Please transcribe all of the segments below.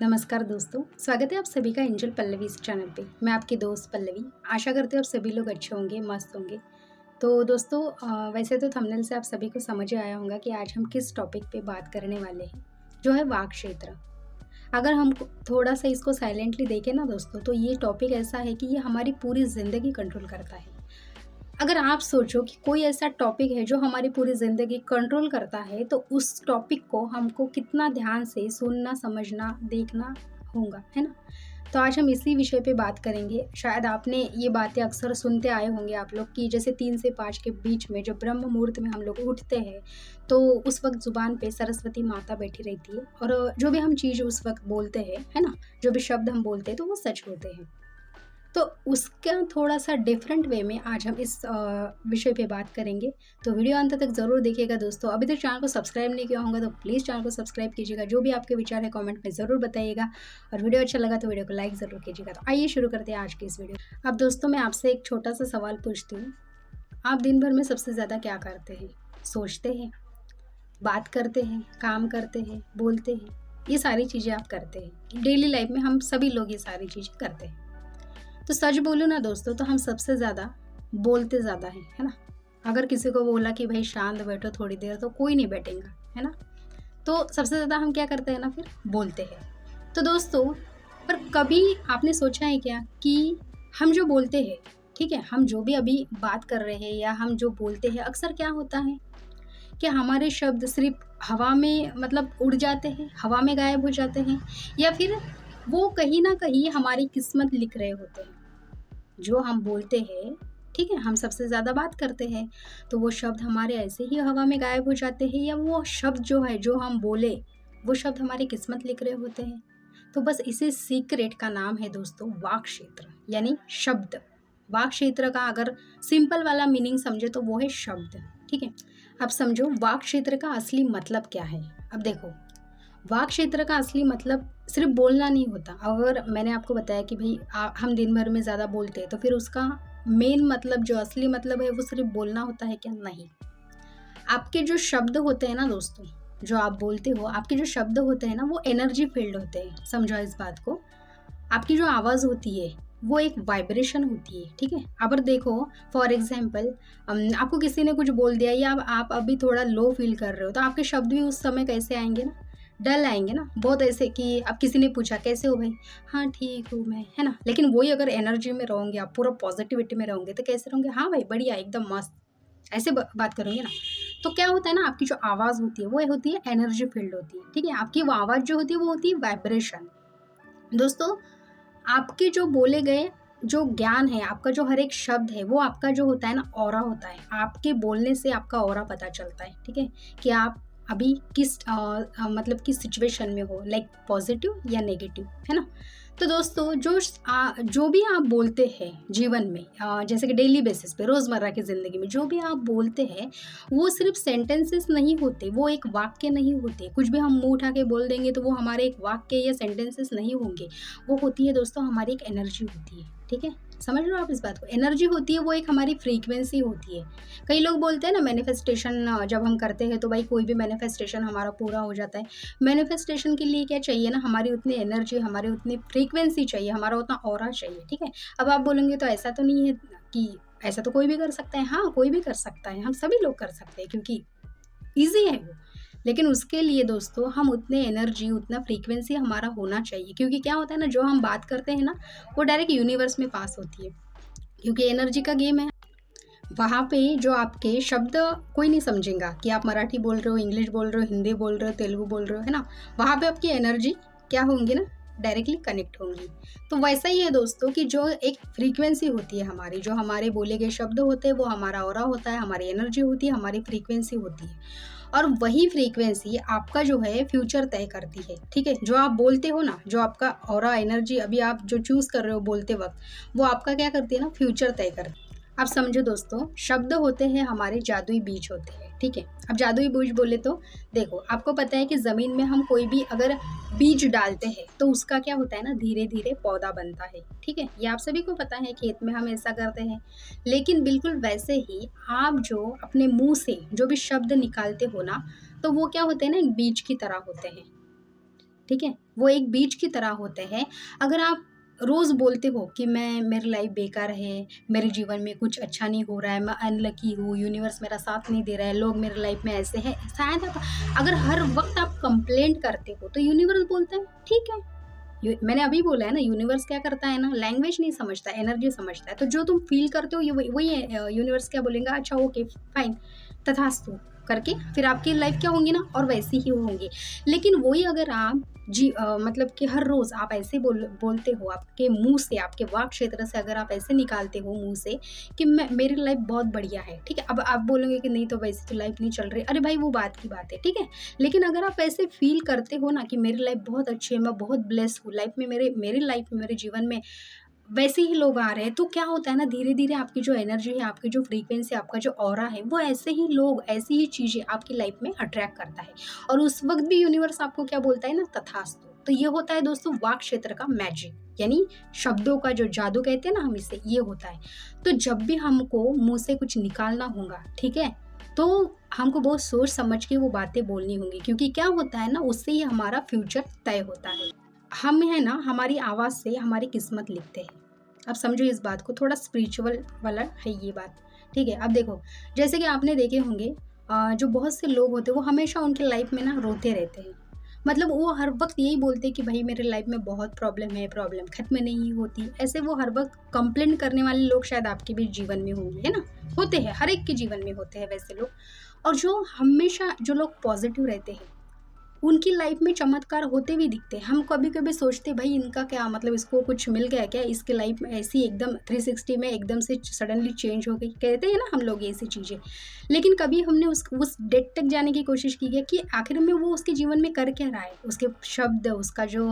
नमस्कार दोस्तों, स्वागत है आप सभी का एंजल पल्लवी इस चैनल पे। मैं आपकी दोस्त पल्लवी। आशा करती हूँ आप सभी लोग अच्छे होंगे, मस्त होंगे। तो दोस्तों वैसे तो थंबनेल से आप सभी को समझ ही आया होगा कि आज हम किस टॉपिक पे बात करने वाले हैं, जो है वाक क्षेत्र। अगर हम थोड़ा सा इसको साइलेंटली देखें ना दोस्तों, तो ये टॉपिक ऐसा है कि ये हमारी पूरी ज़िंदगी कंट्रोल करता है। अगर आप सोचो कि कोई ऐसा टॉपिक है जो हमारी पूरी ज़िंदगी कंट्रोल करता है, तो उस टॉपिक को हमको कितना ध्यान से सुनना, समझना, देखना होगा, है ना? तो आज हम इसी विषय पे बात करेंगे। शायद आपने ये बातें अक्सर सुनते आए होंगे आप लोग कि जैसे 3 से 5 के बीच में जब ब्रह्म मुहूर्त में हम लोग उठते हैं, तो उस वक़्त ज़ुबान पे सरस्वती माता बैठी रहती है और जो भी हम चीज़ उस वक़्त बोलते हैं, है ना? जो भी शब्द हम बोलते हैं, तो वो सच होते हैं। तो उसका थोड़ा-सा डिफरेंट वे में आज हम इस विषय पे बात करेंगे, तो वीडियो अंत तक ज़रूर देखिएगा दोस्तों। अभी तक चैनल को सब्सक्राइब नहीं किया होगा तो प्लीज़ चैनल को सब्सक्राइब कीजिएगा। जो भी आपके विचार है कमेंट में ज़रूर बताइएगा और वीडियो अच्छा लगा तो वीडियो को लाइक ज़रूर कीजिएगा। तो आइए शुरू करते हैं आज की इस वीडियो। अब दोस्तों मैं आपसे एक छोटा-सा सवाल पूछती हूँ, आप दिन भर में सबसे ज़्यादा क्या करते हैं? सोचते हैं, बात करते हैं, काम करते हैं, बोलते हैं, ये सारी चीज़ें आप करते हैं। डेली लाइफ में हम सभी लोग ये सारी चीज़ें करते हैं। तो सच बोलूँ ना दोस्तों, तो हम सबसे ज़्यादा बोलते ज़्यादा हैं, है ना? अगर किसी को बोला कि भाई शांत बैठो थोड़ी देर, तो कोई नहीं बैठेगा, है ना? तो सबसे ज़्यादा हम क्या करते हैं ना, फिर बोलते हैं। तो दोस्तों, पर कभी आपने सोचा है क्या कि हम जो बोलते हैं, ठीक है? हम जो भी अभी बात कर रहे हैं या हम जो बोलते हैं, अक्सर क्या होता है कि हमारे शब्द सिर्फ़ हवा में मतलब उड़ जाते हैं, हवा में गायब हो जाते हैं, या फिर वो कहीं न कहीं हमारी किस्मत लिख रहे होते हैं। जो हम बोलते हैं, ठीक है? हम सबसे ज़्यादा बात करते हैं, तो वो शब्द हमारे ऐसे ही हवा में गायब हो जाते हैं, या वो शब्द जो है, जो हम बोले, वो शब्द हमारी किस्मत लिख रहे होते हैं। तो बस इसी सीक्रेट का नाम है दोस्तों वाक क्षेत्र, यानी शब्द। वाक क्षेत्र का अगर सिंपल वाला मीनिंग समझे तो वो है शब्द, ठीक है? अब समझो वाक क्षेत्र का असली मतलब क्या है? अब देखो, वाक क्षेत्र का असली मतलब सिर्फ बोलना नहीं होता। अगर मैंने आपको बताया कि भाई हम दिन भर में ज़्यादा बोलते हैं, तो फिर उसका मेन मतलब जो असली मतलब है वो सिर्फ बोलना होता है क्या? नहीं। आपके जो शब्द होते हैं ना दोस्तों, जो आप बोलते हो, आपके जो शब्द होते हैं ना, वो एनर्जी फील्ड होते हैं। समझो इस बात को। आपकी जो आवाज़ होती है, वो एक वाइब्रेशन होती है, ठीक है? अगर देखो, फॉर एग्ज़ाम्पल आपको किसी ने कुछ बोल दिया, या आप अभी थोड़ा लो फ़ील कर रहे हो, तो आपके शब्द भी उस समय कैसे आएँगे ना? डल आएँगे ना? बहुत ऐसे कि अब किसी ने पूछा, "कैसे हो भाई?" "हाँ, ठीक हूँ मैं।" है ना? लेकिन वही अगर एनर्जी में रहोगे, आप पूरा पॉज़िटिविटी में रहोगे, तो कैसे रहोगे? "हाँ भाई, बढ़िया, एकदम मस्त।" ऐसे ब बात करोगे ना? तो क्या होता है ना, आपकी जो आवाज़ होती है, वो होती है एनर्जी फ़ील्ड होती है, ठीक है? आपकी वो आवाज़ जो होती है, वो होती है वाइब्रेशन। दोस्तों, आपके जो बोले गए जो ज्ञान है, आपका जो हर एक शब्द है, वो आपका जो होता है ना, ऑरा होता है। आपके बोलने से आपका ऑरा पता चलता है, ठीक है? कि आप अभी किस मतलब किस सिचुएशन में हो, लाइक पॉजिटिव या नेगेटिव, है ना? तो दोस्तों, जो भी आप बोलते हैं जीवन में, जैसे कि डेली बेसिस पे, रोज़मर्रा की ज़िंदगी में जो भी आप बोलते हैं, वो सिर्फ सेंटेंसेस नहीं होते, वो एक वाक्य नहीं होते। कुछ भी हम मुँह उठा के बोल देंगे तो वो हमारे एक वाक्य या सेंटेंसेस नहीं होंगे। वो होती है दोस्तों, हमारी एक एनर्जी होती है, ठीक है? समझ रहे हो आप इस बात को? एनर्जी होती है, वो एक हमारी फ्रीक्वेंसी होती है। कई लोग बोलते हैं ना, मैनिफेस्टेशन जब हम करते हैं तो भाई कोई भी मैनिफेस्टेशन हमारा पूरा हो जाता है। मैनिफेस्टेशन के लिए क्या चाहिए ना, हमारी उतनी एनर्जी, हमारी उतनी फ्रीक्वेंसी चाहिए, हमारा उतना ऑरा चाहिए, ठीक है? अब आप बोलेंगे तो ऐसा तो नहीं है कि ऐसा तो कोई भी कर सकता है। हाँ, कोई भी कर सकता है, हम सभी लोग कर सकते हैं, क्योंकि ईज़ी है वो। लेकिन उसके लिए दोस्तों हम उतने एनर्जी, उतना फ्रीक्वेंसी हमारा होना चाहिए, क्योंकि क्या होता है ना, जो हम बात करते हैं ना, वो डायरेक्ट यूनिवर्स में पास होती है, क्योंकि एनर्जी का गेम है। वहाँ पे जो आपके शब्द कोई नहीं समझेगा कि आप मराठी बोल रहे हो, इंग्लिश बोल रहे हो, हिंदी बोल रहे हो, तेलुगु बोल रहे हो, है ना? वहाँ पे आपकी एनर्जी क्या होंगी ना, डायरेक्टली कनेक्ट होंगी। तो वैसा ही है दोस्तों कि जो एक फ्रीक्वेंसी होती है हमारी, जो हमारे बोले गए शब्द होते हैं, वो हमारा ऑरा होता है, हमारी एनर्जी होती है, हमारी फ्रीक्वेंसी होती है। और वही फ्रीक्वेंसी आपका जो है फ्यूचर तय करती है, ठीक है? जो आप बोलते हो ना, जो आपका ऑरा एनर्जी अभी आप जो चूज़ कर रहे हो बोलते वक़्त, वो आपका क्या करती है ना, फ्यूचर तय करती है। अब समझो दोस्तों, शब्द होते हैं हमारे जादुई बीज होते हैं, ठीक है? अब जादुई बीज बोले तो देखो, आपको पता है कि ज़मीन में हम कोई भी अगर बीज डालते हैं तो उसका क्या होता है ना, धीरे-धीरे पौधा बनता है, ठीक है? ये आप सभी को पता है, खेत में हम ऐसा करते हैं। लेकिन बिल्कुल वैसे ही आप जो अपने मुँह से जो भी शब्द निकालते हो ना, तो वो क्या होते हैं ना, एक बीज की तरह होते हैं। ठीक है? वो एक बीज की तरह होते हैं। अगर आप रोज़ बोलते हो कि मेरी लाइफ बेकार है, मेरे जीवन में कुछ अच्छा नहीं हो रहा है, मैं अनलकी हूँ, यूनिवर्स मेरा साथ नहीं दे रहा है, लोग मेरी लाइफ में ऐसे हैं, शायद आप अगर हर वक़्त आप कंप्लेंट करते हो, तो यूनिवर्स बोलता है ठीक है। मैंने अभी बोला है ना, यूनिवर्स क्या करता है ना, लैंग्वेज नहीं समझता, एनर्जी समझता है। तो जो तुम फ़ील करते हो, ये वही यूनिवर्स क्या बोलेगा, अच्छा ओके फाइन, तथास्तु करके फिर आपकी लाइफ क्या होंगी ना, और वैसी ही होंगी। लेकिन वही अगर आप मतलब कि हर रोज़ आप ऐसे बोलते हो, आपके मुँह से, आपके वाक क्षेत्र से अगर आप ऐसे निकालते हो मुँह से कि मेरी लाइफ बहुत बढ़िया है, ठीक है? अब आप बोलोगे कि नहीं, तो वैसी तो लाइफ नहीं चल रही। अरे भाई, वो बात की बात है, ठीक है? लेकिन अगर आप ऐसे फ़ील करते हो ना कि मेरी लाइफ बहुत अच्छी है, मैं बहुत ब्लेस्ड हूँ, लाइफ में मेरी लाइफ में, मेरे जीवन में वैसे ही लोग आ रहे हैं, तो क्या होता है ना, धीरे-धीरे आपकी जो एनर्जी है, आपकी जो फ्रीक्वेंसी, आपका जो ऑरा है, वो ऐसे ही लोग, ऐसी ही चीज़ें आपकी लाइफ में अट्रैक्ट करता है। और उस वक़्त भी यूनिवर्स आपको क्या बोलता है ना, तथास्तु। तो ये होता है दोस्तों वाक क्षेत्र का मैजिक, यानी शब्दों का जो जादू कहते हैं ना हम इसे, ये होता है। तो जब भी हमको मुँह से कुछ निकालना होगा, ठीक है? तो हमको बहुत सोच समझ के वो बातें बोलनी होंगी, क्योंकि क्या होता है ना, उससे ही हमारा फ्यूचर तय होता है। हम है ना, हमारी आवाज़ से हमारी किस्मत लिखते हैं। अब समझो इस बात को, थोड़ा स्पिरिचुअल वाला है ये बात, ठीक है? अब देखो, जैसे कि आपने देखे होंगे जो बहुत से लोग होते हैं, वो हमेशा उनकी लाइफ में ना रोते रहते हैं। मतलब वो हर वक़्त यही बोलते हैं कि भई मेरे लाइफ में बहुत प्रॉब्लम है, प्रॉब्लम ख़त्म नहीं होती। ऐसे वो हर वक़्त कंप्लेंट करने वाले लोग शायद आपके भी जीवन में होंगे, है ना? होते हैं, हर एक के जीवन में होते हैं वैसे लोग। और जो हमेशा जो लोग पॉज़िटिव रहते हैं, उनकी लाइफ में चमत्कार होते भी दिखते हैं। हम कभी-कभी सोचते हैं भाई इनका क्या मतलब, इसको कुछ मिल गया क्या? इसकी लाइफ में ऐसी एकदम 360 में एकदम से सडनली चेंज हो गई। कहते हैं ना हम लोग ऐसी चीज़ें। लेकिन कभी हमने उस डेप्थ तक जाने की कोशिश की है कि आखिर में वो उसके जीवन में कर क्या रहा है? उसके शब्द, उसका जो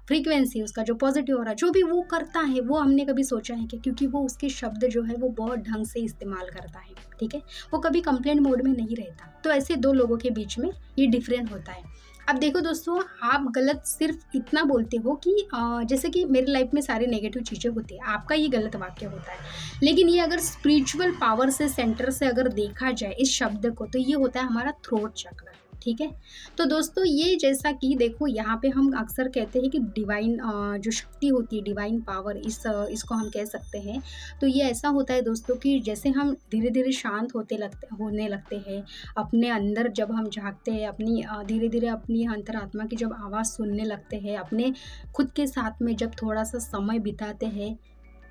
फ्रीक्वेंसी, उसका जो पॉज़िटिव ऑरा, जो भी वो करता है, वो हमने कभी सोचा है क्या? क्योंकि वो उसके शब्द जो है वो बहुत ढंग से इस्तेमाल करता है, ठीक है? वो कभी कंप्लेंट मोड में नहीं रहता। तो ऐसे 2 लोगों के बीच में ये डिफरेंट होता है। अब देखो दोस्तों, आप गलत सिर्फ इतना बोलते हो कि जैसे कि मेरी लाइफ में सारी नेगेटिव चीज़ें होती हैं, आपका ये गलत वाक्य होता है। लेकिन ये अगर स्पिरिचुअल पावर से, सेंटर से अगर देखा जाए इस शब्द को, तो ये होता है हमारा थ्रोट चक्र, ठीक है? तो दोस्तों, ये जैसा कि देखो यहाँ पे हम अक्सर कहते हैं कि डिवाइन जो शक्ति होती है, डिवाइन पावर, इसको हम कह सकते हैं। तो ये ऐसा होता है दोस्तों कि जैसे हम धीरे-धीरे शांत होने लगते हैं, अपने अंदर जब हम झाँकते हैं, अपनी धीरे-धीरे अपनी अंतरात्मा की जब आवाज़ सुनने लगते हैं, अपने खुद के साथ में जब थोड़ा-सा समय बिताते हैं,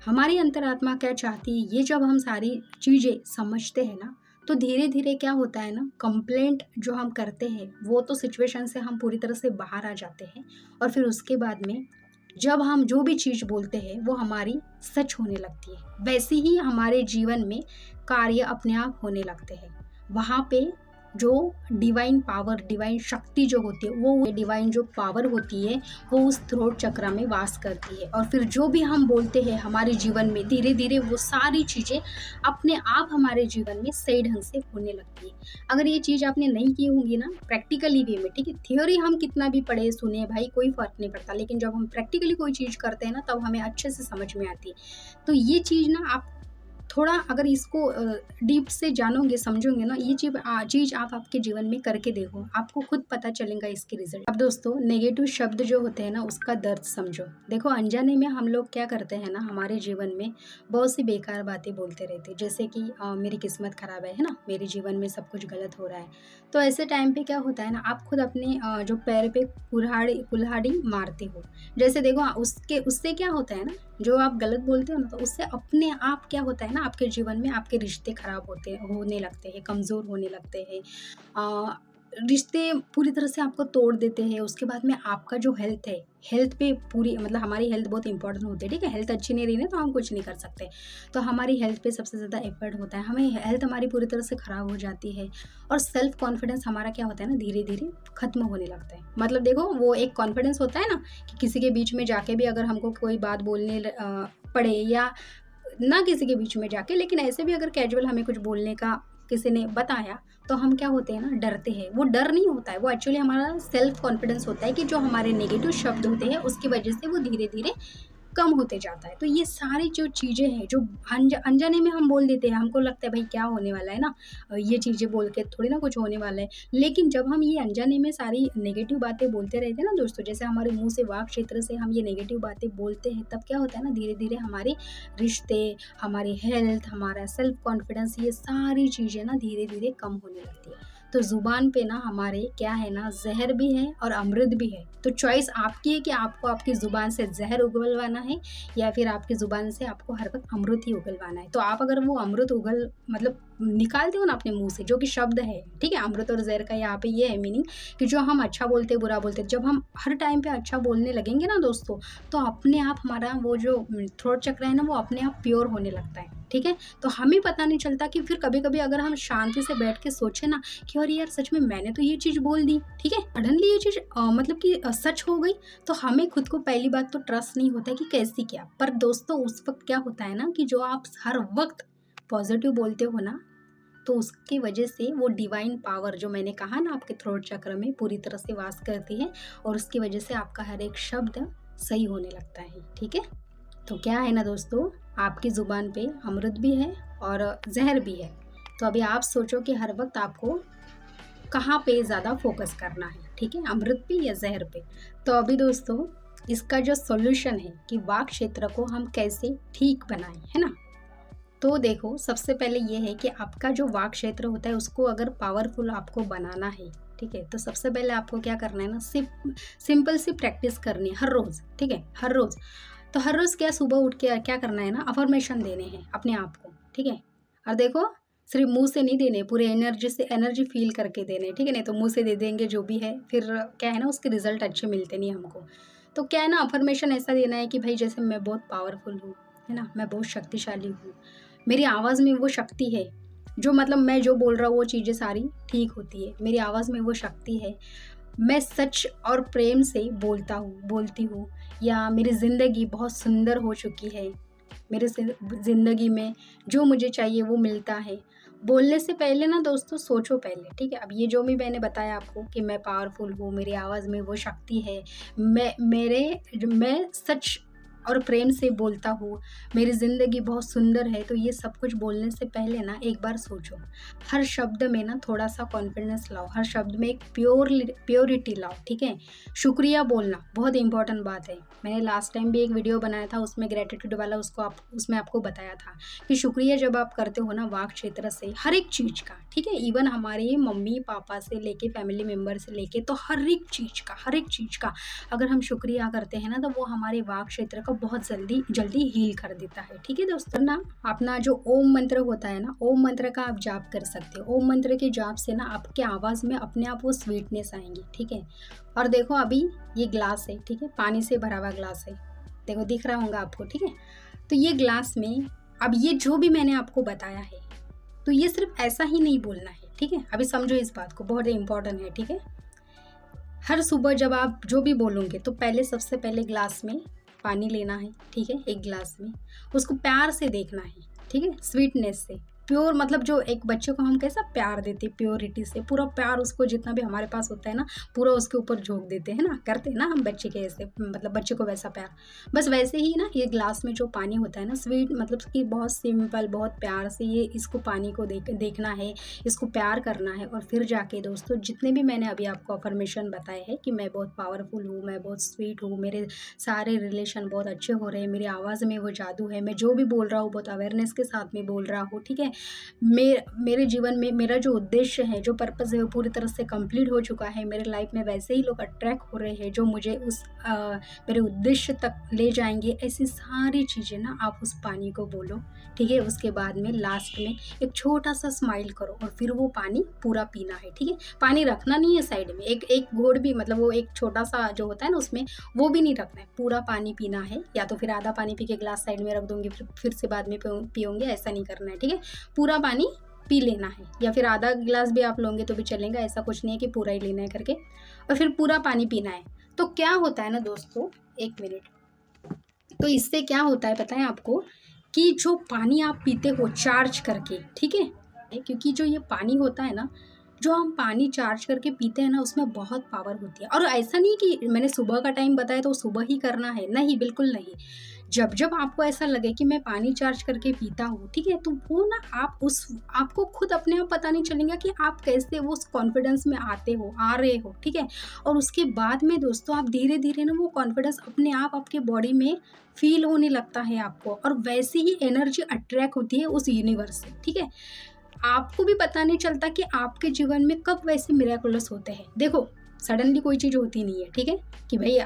हमारी अंतरात्मा क्या चाहती है, ये जब हम सारी चीज़ें समझते हैं ना, तो धीरे-धीरे क्या होता है ना, कंप्लेंट जो हम करते हैं, वो तो सिचुएशन से हम पूरी तरह से बाहर आ जाते हैं। और फिर उसके बाद में जब हम जो भी चीज़ बोलते हैं, वो हमारी सच होने लगती है। वैसे ही हमारे जीवन में कार्य अपने आप होने लगते हैं। वहाँ पे जो डिवाइन पावर, डिवाइन शक्ति जो होती है, वो डिवाइन जो पावर होती है, वो उस थ्रोट चक्र में वास करती है। और फिर जो भी हम बोलते हैं हमारे जीवन में, धीरे-धीरे वो सारी चीज़ें अपने आप हमारे जीवन में सही ढंग से होने लगती है। अगर ये चीज़ आपने नहीं की होंगी ना प्रैक्टिकली वे में, ठीक है? थ्योरी हम कितना भी पढ़े सुने भाई, कोई फ़र्क नहीं पड़ता, लेकिन जब हम प्रैक्टिकली कोई चीज़ करते हैं ना, तब हमें अच्छे से समझ में आती है। तो ये चीज़ ना आप थोड़ा अगर इसको डीप से जानोगे, समझोगे ना, ये चीज़ आप आपके जीवन में करके देखो, आपको खुद पता चलेगा इसके रिज़ल्ट। अब दोस्तों, नेगेटिव शब्द जो होते हैं ना, उसका दर्द समझो। देखो, अनजाने में हम लोग क्या करते हैं ना, हमारे जीवन में बहुत सी बेकार बातें बोलते रहते हैं, जैसे कि मेरी किस्मत ख़राब है ना? मेरे जीवन में सब कुछ गलत हो रहा है। तो ऐसे टाइम पे क्या होता है ना, आप खुद अपने जो पैर पे कुल्हाड़ी मारते हो। जैसे देखो, उससे क्या होता है ना, जो आप गलत बोलते हो ना, तो उससे अपने आप क्या होता है ना, आपके जीवन में आपके रिश्ते खराब होने लगते हैं, कमज़ोर होने लगते हैं। रिश्ते पूरी तरह से आपको तोड़ देते हैं। उसके बाद में आपका जो हेल्थ है, हेल्थ पे पूरी मतलब हमारी हेल्थ बहुत इंपॉर्टेंट होती है, ठीक है? हेल्थ अच्छी नहीं रही ना, तो हम कुछ नहीं कर सकते। तो हमारी हेल्थ पे सबसे ज़्यादा इफ़ेक्ट होता है। हमें हेल्थ हमारी पूरी तरह से ख़राब हो जाती है, और सेल्फ कॉन्फिडेंस हमारा क्या होता है ना, धीरे-धीरे ख़त्म होने लगता है। मतलब देखो, वो एक कॉन्फिडेंस होता है ना कि किसी के बीच में जाके भी अगर हमको कोई बात बोलने पड़े, या ना किसी के बीच में जाके, लेकिन ऐसे भी अगर कैजुअल हमें कुछ बोलने का किसी ने बताया, तो हम क्या होते हैं ना, डरते हैं। वो डर नहीं होता है, वो एक्चुअली हमारा सेल्फ कॉन्फिडेंस होता है कि जो हमारे नेगेटिव शब्द होते हैं, उसकी वजह से वो धीरे-धीरे कम होते जाता है। तो ये सारी जो चीज़ें हैं जो अनजाने में हम बोल देते हैं, हमको लगता है भाई क्या होने वाला है ना, ये चीज़ें बोल के थोड़ी ना कुछ होने वाला है। लेकिन जब हम ये अनजाने में सारी नेगेटिव बातें बोलते रहते हैं ना दोस्तों, जैसे हमारे मुँह से वाक क्षेत्र से हम ये नेगेटिव बातें बोलते हैं, तब क्या होता है ना, धीरे-धीरे हमारे रिश्ते, हमारी हेल्थ, हमारा सेल्फ कॉन्फिडेंस, ये सारी चीज़ें ना धीरे-धीरे कम होने लगती है। तो ज़ुबान पे ना हमारे क्या है ना, ज़हर भी है और अमृत भी है। तो चॉइस आपकी है कि आपको आपकी ज़ुबान से ज़हर उगलवाना है या फिर आपकी ज़ुबान से आपको हर वक़्त अमृत ही उगलवाना है। तो आप अगर वो अमृत मतलब निकालते हो ना अपने मुँह से, जो कि शब्द है, ठीक है? अमृत और ज़हर का यहाँ पे ये है मीनिंग कि जो हम अच्छा बोलते हैं, बुरा बोलते हैं, जब हम हर टाइम पे अच्छा बोलने लगेंगे ना दोस्तों, तो अपने आप हमारा वो जो थ्रोट चक्र है ना, वो अपने आप प्योर होने लगता है, ठीक है? तो हमें पता नहीं चलता कि फिर कभी-कभी अगर हम शांति से बैठ के सोचें ना कि अरे यार सच में मैंने तो ये चीज़ बोल दी, ठीक है? सडनली ये चीज़ मतलब कि सच हो गई, तो हमें खुद को पहली बात तो ट्रस्ट नहीं होता है कि कैसे क्या। पर दोस्तों उस वक़्त क्या होता है ना कि जो आप हर वक़्त पॉज़िटिव बोलते हो ना, तो उसकी वजह से वो डिवाइन पावर जो मैंने कहा ना आपके थ्रोट चक्र में पूरी तरह से वास करती है और उसकी वजह से आपका हर एक शब्द सही होने लगता है, ठीक है? तो क्या है ना दोस्तों, आपकी ज़ुबान पे अमृत भी है और ज़हर भी है। तो अभी आप सोचो कि हर वक़्त आपको कहाँ पे ज़्यादा फ़ोकस करना है, ठीक है? अमृत पे या ज़हर पे? तो अभी दोस्तों इसका जो सॉल्यूशन है कि वाक क्षेत्र को हम कैसे ठीक बनाएँ, है ना? तो देखो सबसे पहले ये है कि आपका जो वाक क्षेत्र होता है उसको अगर पावरफुल आपको बनाना है, ठीक है? तो सबसे पहले आपको क्या करना है ना, सिंपल सी प्रैक्टिस करनी है हर रोज़, ठीक है? हर रोज़। तो हर रोज़ क्या सुबह उठ के क्या करना है ना, अफ़र्मेशन देने हैं अपने आप को, ठीक है? और देखो सिर्फ़ मुँह से नहीं देने, पूरे एनर्जी से एनर्जी फ़ील करके देने, ठीक है? नहीं तो मुँह से दे देंगे जो भी है, फिर क्या है ना उसके रिज़ल्ट अच्छे मिलते नहीं हमको। तो क्या है ना, अफ़र्मेशन ऐसा देना है कि भाई जैसे मैं बहुत पावरफुल हूँ, है ना? मैं बहुत शक्तिशाली हूँ। मेरी आवाज़ में वो शक्ति है, जो मतलब मैं जो बोल रहा हूँ वो चीज़ें सारी ठीक होती है। मेरी आवाज़ में वो शक्ति है। मैं सच और प्रेम से बोलती हूँ या मेरी ज़िंदगी बहुत सुंदर हो चुकी है। मेरे ज़िंदगी में जो मुझे चाहिए वो मिलता है। बोलने से पहले ना दोस्तों सोचो पहले, ठीक है? अब ये जो भी मैंने बताया आपको कि मैं पावरफुल हूँ, मेरी आवाज़ में वो शक्ति है, मैं सच और प्रेम से बोलता हूँ, मेरी ज़िंदगी बहुत सुंदर है, तो ये सब कुछ बोलने से पहले ना एक बार सोचो। हर शब्द में ना थोड़ा-सा कॉन्फिडेंस लाओ, हर शब्द में एक प्योरिटी लाओ, ठीक है? शुक्रिया बोलना बहुत इम्पोर्टेंट बात है। मैंने लास्ट टाइम भी एक वीडियो बनाया था उसमें ग्रैटिट्यूड वाला, उसमें आपको बताया था कि शुक्रिया जब आप करते हो ना वाक क्षेत्र से हर एक चीज़ का, ठीक है? इवन हमारे मम्मी-पापा से लेके फैमिली मेंबर से लेके तो हर एक चीज़ का अगर हम शुक्रिया करते हैं ना तो वो हमारे वाक क्षेत्र को बहुत जल्दी हील कर देता है, ठीक है दोस्तों? ना अपना जो ओम मंत्र होता है ना, ओम मंत्र का आप जाप कर सकते हो। ओम मंत्र के जाप से ना आपके आवाज़ में अपने आप वो स्वीटनेस आएँगी, ठीक है? और देखो अभी ये ग्लास है, ठीक है? पानी से भरा हुआ ग्लास है। देखो दिख रहा होगा आपको, ठीक है? तो ये ग्लास में अब ये जो भी मैंने आपको बताया है, तो ये सिर्फ़ ऐसा ही नहीं बोलना है, ठीक है? अभी समझो इस बात को, बहुत इम्पोर्टेंट है, ठीक है? हर सुबह जब आप जो भी बोलोगे तो पहले सबसे पहले ग्लास में पानी लेना है, ठीक है? एक ग्लास में, उसको प्यार से देखना है, ठीक है? स्वीटनेस से, प्योर मतलब जो एक बच्चे को हम कैसा प्यार देते हैं प्योरिटी से, पूरा प्यार उसको जितना भी हमारे पास होता है ना, पूरा उसके ऊपर झोंक देते हैं ना, करते हैं ना हम बच्चे के ऐसे मतलब बच्चे को वैसा प्यार। बस वैसे ही ना ये ग्लास में जो पानी होता है ना स्वीट मतलब कि बहुत सिंपल, बहुत प्यार से ये इसको पानी को देखना है, इसको प्यार करना है और फिर जाके दोस्तों जितने भी मैंने अभी आपको अफ़र्मेशन बताए हैं कि मैं बहुत पावरफुल हूँ, मैं बहुत स्वीट हूँ, मेरे सारे रिलेशन बहुत अच्छे हो रहे हैं, मेरी आवाज़ में वो जादू है, मैं जो भी बोल रहा हूँ बहुत अवेयरनेस के साथ में बोल रहा हूँ, ठीक है? मेरे जीवन में मेरा जो उद्देश्य है, जो पर्पज़ है वो पूरी तरह से कंप्लीट हो चुका है। मेरे लाइफ में वैसे ही लोग अट्रैक्ट हो रहे हैं जो मुझे मेरे उद्देश्य तक ले जाएँगे। ऐसी सारी चीज़ें ना आप उस पानी को बोलो, ठीक है? उसके बाद में लास्ट में एक छोटा-सा स्माइल करो और फिर वो पानी पूरा पीना है, ठीक है? पानी रखना नहीं है साइड में, एक घोट भी मतलब वो एक छोटा-सा जो होता है ना उसमें, वो भी नहीं रखना है, पूरा पानी पीना है। या तो फिर आधा पानी पी के ग्लास साइड में रख दूँगी, फिर से बाद में पियोंगे, ऐसा नहीं करना है, ठीक है? पूरा पानी पी लेना है या फिर आधा गिलास भी आप लोगे तो भी चलेगा, ऐसा कुछ नहीं है कि पूरा ही लेना है करके और फिर पूरा पानी पीना है। तो क्या होता है ना दोस्तों, 1 मिनट, तो इससे क्या होता है पता है आपको कि जो पानी आप पीते हो चार्ज करके, ठीक है? क्योंकि जो ये पानी होता है ना, जो हम पानी चार्ज करके पीते हैं ना उसमें बहुत पावर होती है और ऐसा नहीं कि मैंने सुबह का टाइम बताया तो सुबह ही करना है, नहीं बिल्कुल नहीं। जब जब आपको ऐसा लगे कि मैं पानी चार्ज करके पीता हूँ, ठीक है, तो वो ना आप उस आपको खुद अपने आप पता नहीं चलेगा कि आप कैसे वो उस कॉन्फिडेंस में आ रहे हो, ठीक है। और उसके बाद में दोस्तों आप धीरे धीरे ना वो कॉन्फिडेंस अपने आप आपके बॉडी में फील होने लगता है आपको, और वैसी ही एनर्जी अट्रैक्ट होती है उस यूनिवर्स से, ठीक है। आपको भी पता नहीं चलता कि आपके जीवन में कब वैसे मिरेकल्स होते हैं। देखो, सडनली कोई चीज़ होती नहीं है, ठीक है, कि भई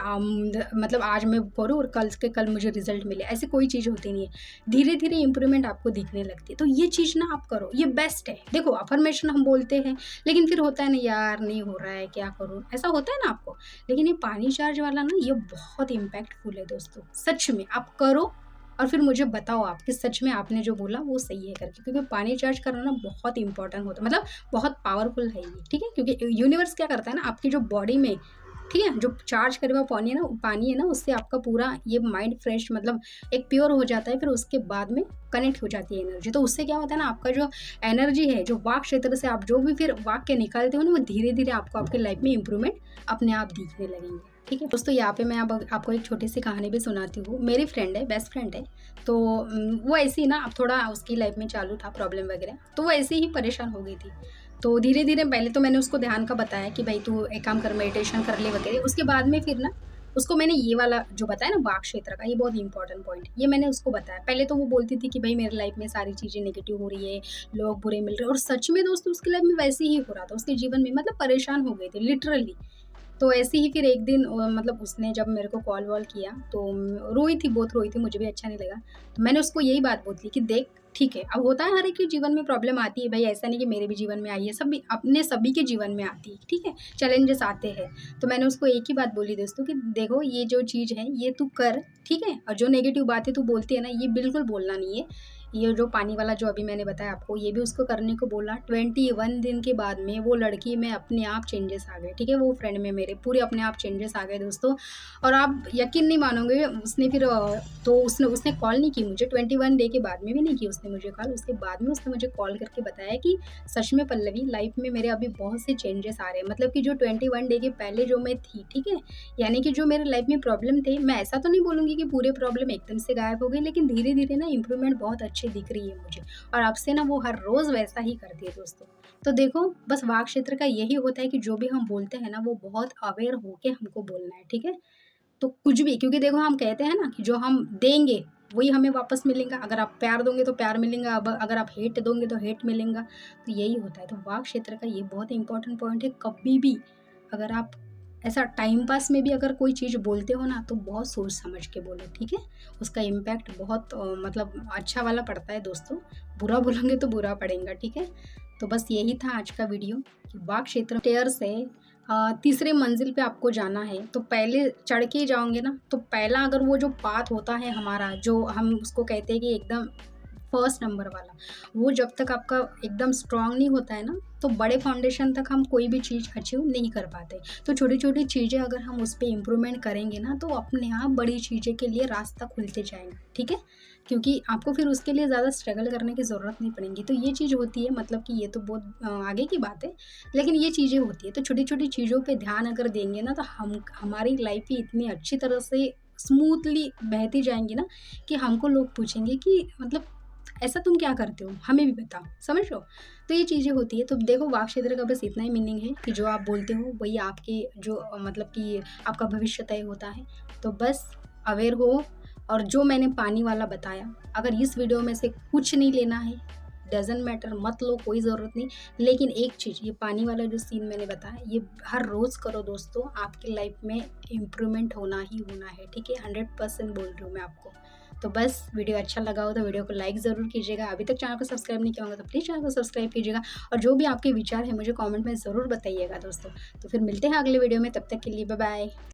मतलब आज मैं करूँ और कल के कल मुझे रिज़ल्ट मिले, ऐसी कोई चीज़ होती नहीं है। धीरे-धीरे इम्प्रूवमेंट आपको दिखने लगती है, तो ये चीज़ ना आप करो, ये बेस्ट है। देखो, अफ़र्मेशन हम बोलते हैं, लेकिन फिर होता है ना, यार नहीं हो रहा है, क्या करूँ? ऐसा होता है ना आपको। लेकिन ये पानी चार्ज वाला ना, ये बहुत इम्पैक्टफुल है दोस्तों, सच में। आप करो और फिर मुझे बताओ आप कि सच में आपने जो बोला वो सही है करके, क्योंकि पानी चार्ज करना ना बहुत इंपॉर्टेंट होता है, मतलब बहुत पावरफुल है ये, ठीक है। क्योंकि यूनिवर्स क्या करता है ना, आपकी जो बॉडी में, ठीक है, जो चार्ज करे हुआ पानी है ना, उससे आपका पूरा ये माइंड फ्रेश, मतलब एक प्योर हो जाता है। फिर उसके बाद में कनेक्ट हो जाती है एनर्जी, तो उससे क्या होता है ना, आपका जो एनर्जी है, जो वाक क्षेत्र से आप जो भी फिर वाक्य निकालते हो ना, वो धीरे धीरे आपको आपके लाइफ में इंप्रूवमेंट अपने आप दिखने लगेंगे, ठीक है दोस्तों। यहाँ पे मैं अब आपको एक छोटी सी कहानी भी सुनाती हूँ। मेरी फ्रेंड है, बेस्ट फ्रेंड है। तो वो ऐसे ही ना, अब थोड़ा उसकी लाइफ में चालू था प्रॉब्लम वगैरह, तो वो ऐसे ही परेशान हो गई थी। तो धीरे धीरे पहले तो मैंने उसको ध्यान का बताया कि भाई तू एक काम कर, मेडिटेशन कर ले वगैरह। उसके बाद में फिर ना उसको मैंने ये वाला जो बताया ना, वाक क्षेत्र का, ये बहुत इंपॉर्टेंट पॉइंट, ये मैंने उसको बताया। पहले तो वो बोलती थी कि भाई मेरी लाइफ में सारी चीज़ें नेगेटिव हो रही है, लोग बुरे मिल रहे हैं, और सच में दोस्तों उसकी लाइफ में वैसे ही हो रहा था। उसके जीवन में मतलब परेशान हो गई थी लिटरली। तो ऐसे ही फिर एक दिन मतलब उसने जब मेरे को कॉल वॉल किया, तो रोई थी, बहुत रोई थी, मुझे भी अच्छा नहीं लगा। तो मैंने उसको यही बात बोली कि देख, ठीक है, अब होता है हर एक के जीवन में प्रॉब्लम आती है भाई, ऐसा नहीं कि मेरे भी जीवन में आई है, सब अपने सभी के जीवन में आती है, ठीक है, चैलेंजेस आते हैं। तो मैंने उसको एक ही बात बोली दोस्तों कि देखो, ये जो चीज़ है ये तू कर, ठीक है, और जो नेगेटिव बातें तू बोलती है ना, ये बिल्कुल बोलना नहीं है। ये जो पानी वाला जो अभी मैंने बताया आपको, ये भी उसको करने को बोला। 21 दिन के बाद में वो लड़की में अपने आप चेंजेस आ गए, ठीक है, वो फ्रेंड में मेरे पूरे अपने आप चेंजेस आ गए दोस्तों। और आप यकीन नहीं मानोगे, उसने फिर तो उसने उसने कॉल नहीं की मुझे, 21 डे के बाद में भी नहीं की उसने मुझे कॉल। उसके बाद में उसने मुझे कॉल करके बताया कि सच में पल्लवी, लाइफ में मेरे अभी बहुत से चेंजेस आ रहे हैं, मतलब कि जो 21 डे के पहले जो मैं थी, ठीक है, यानी कि जो मेरे लाइफ में प्रॉब्लम थे, मैं ऐसा तो नहीं बोलूँगी कि पूरे प्रॉब्लम एकदम से गायब हो गई, लेकिन धीरे धीरे ना इंप्रूवमेंट बहुत अच्छी दिख रही है मुझे। और अब से ना वो हर रोज़ वैसा ही करती है दोस्तों। तो देखो, बस वाक क्षेत्र का यही होता है कि जो भी हम बोलते हैं ना, वो बहुत अवेयर होके हमको बोलना है, ठीक है। तो कुछ भी, क्योंकि देखो हम कहते हैं ना कि जो हम देंगे वही हमें वापस मिलेगा। अगर आप प्यार दोगे तो प्यार मिलेगा, अब अगर आप हेट दोगे तो हेट मिलेगा। तो यही होता है। तो वाक क्षेत्र का ये बहुत इंपॉर्टेंट पॉइंट है। कभी भी अगर आप ऐसा टाइम पास में भी अगर कोई चीज़ बोलते हो ना, तो बहुत सोच समझ के बोलो, ठीक है। उसका इम्पैक्ट बहुत मतलब अच्छा वाला पड़ता है दोस्तों। बुरा बोलेंगे तो बुरा पड़ेगा, ठीक है। तो बस यही था आज का वीडियो कि वाक क्षेत्र स्टेयर से तीसरे मंजिल पे आपको जाना है, तो पहले चढ़ के ही जाओगे ना, तो पहला अगर वो जो पाथ होता है हमारा, जो हम उसको कहते हैं कि एकदम फर्स्ट नंबर वाला, वो जब तक आपका एकदम स्ट्रांग नहीं होता है ना, तो बड़े फाउंडेशन तक हम कोई भी चीज़ अचीव नहीं कर पाते। तो छोटी छोटी चीज़ें अगर हम उस पर इम्प्रूवमेंट करेंगे ना, तो अपने आप बड़ी चीज़ें के लिए रास्ता खुलते जाएगा, ठीक है। क्योंकि आपको फिर उसके लिए ज़्यादा स्ट्रगल करने की ज़रूरत नहीं पड़ेगी। तो ये चीज़ होती है, मतलब कि ये तो बहुत आगे की बात है, लेकिन ये चीज़ें होती है। तो छोटी छोटी चीज़ों पे ध्यान अगर देंगे ना, तो हमारी लाइफ ही इतनी अच्छी तरह से स्मूथली बहती जाएंगी ना, कि हमको लोग पूछेंगे कि मतलब ऐसा तुम क्या करते हो, हमें भी बताओ, समझ लो। तो ये चीज़ें होती है। तो देखो, वाक क्षेत्र का बस इतना ही मीनिंग है कि जो आप बोलते हो वही आपके जो मतलब कि आपका भविष्य तय होता है। तो बस अवेयर हो। और जो मैंने पानी वाला बताया, अगर इस वीडियो में से कुछ नहीं लेना है, डज़न्ट मैटर, मत लो, कोई ज़रूरत नहीं। लेकिन एक चीज़, ये पानी वाला जो सीन मैंने बताया, ये हर रोज़ करो दोस्तों, आपकी लाइफ में इम्प्रूवमेंट होना ही होना है, ठीक है। 100% बोल रही हूँ मैं आपको। तो बस वीडियो अच्छा लगा हो तो वीडियो को लाइक ज़रूर कीजिएगा। अभी तक चैनल को सब्सक्राइब नहीं किया होगा तो प्लीज़ चैनल को सब्सक्राइब कीजिएगा। और जो भी आपके विचार हैं मुझे कमेंट में ज़रूर बताइएगा दोस्तों। तो फिर मिलते हैं अगले वीडियो में, तब तक के लिए बाय बाय।